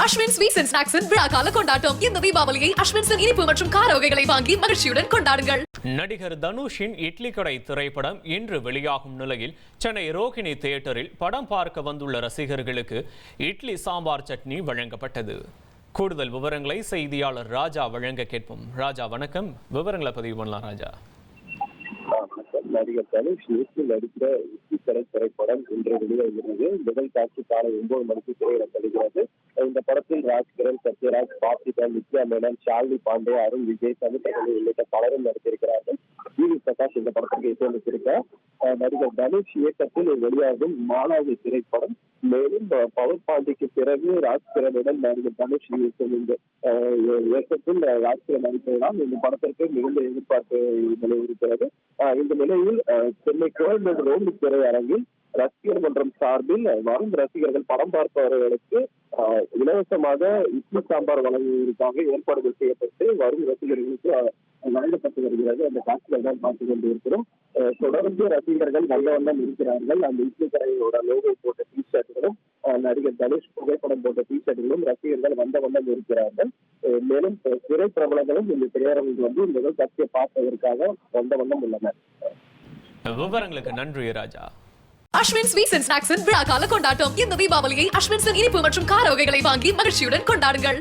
Ashwin sweets and ஸ்நாக்ஸின் விழாக்கால கொண்டாட்டம். இந்த தீபாவளியை அஸ்வின்ஸின் இனிப்பு மற்றும் கார வகைகளை வாங்கி மகிழ்ச்சியுடன் கொண்டாடுங்கள். நடிகர் தனுஷின் இட்லி கடை திரைப்படம் இன்று வெளியாகும் நிலையில் சென்னை ரோகிணி தியேட்டரில் படம் பார்க்க வந்துள்ள ரசிகர்களுக்கு இட்லி சாம்பார் சட்னி வழங்கப்பட்டது. கூடுதல் விவரங்களை செய்தியாளர் ராஜா வழங்க கேட்போம். ராஜா வணக்கம், விவரங்களை பதிவு பண்ணலாம். ராஜா, நடிகர் தனுஷ் நேற்று நடித்த இட்லி கடை திரைப்படம் இன்று வெளியாகிறது. முதல் காட்சி காலை 9 மணிக்கு திரையிடப்படுகிறது. இந்த படத்தில் ராஜ்கிரண், சத்யராஜ், பார்த்திபா, நித்யா மேனன், ஷாலினி பாண்டே, அருண் விஜய், சமுத்திரகனி உள்ளிட்ட பலரும் நடித்திருக்கிறார்கள். வி பிரகாஷ் இந்த படத்திற்கு இசையமைத்திருக்கிறார். நடிகர் தனுஷ் இயக்கத்தில் வெளியாகும் 4வது திரைப்படம். மேலும் பவர் பாண்டிக்கு பிறகு ராஜ்கிரனுடன் நடிகர் தனுஷ் இயக்கத்தில் ராஜ்கிரண் நடிப்பதால் இந்த படத்திற்கு மிகுந்த எதிர்பார்ப்பு நிலவிருக்கிறது. இந்த நிலையில் சென்னை கோயம்பேடு ரோடு திரையரங்கில் ரசிகர் மன்றம் சார்பில் வரும் ரசிகர்கள் படம் பார்ப்பவர்களுக்கு இலவசமாக இட்லி சாம்பார் வழங்குவதற்காக ஏற்பாடுகள் செய்யப்பட்டு வரும் ரசிகர்களுக்கு வழங்கப்பட்டு வருகிறது. அந்த காட்சிகள் தான் பார்த்துக் கொண்டிருக்கிறோம். தொடர்ந்து ரசிகர்கள் நல்ல வண்ணம் இருக்கிறார்கள். அந்த இட்லி கடையோட லோகோ போட்ட டி ஷர்ட்டுகளும் நடிகர் தனுஷ் புகைப்படம் போட்ட டி ஷர்ட்டுகளும் ரசிகர்கள் வந்த வண்ணம் இருக்கிறார்கள். மேலும் திரை பிரபலங்களும் இந்த திரையரங்கில் வந்து முதல் காட்சியை பார்ப்பதற்காக வந்த வண்ணம் உள்ளனர். விவரங்களுக்கு நன்றி ராஜா. அஸ்வின் ஸ்வீட்ஸ் அண்ட் ஸ்நாக்ஸின் விழாக்கால கொண்டாட்டம். இந்த தீபாவளியை அஸ்வின்ஸின் இனிப்பு மற்றும் கார வகைகளை வாங்கி மகிழ்ச்சியுடன் கொண்டாடுங்கள்.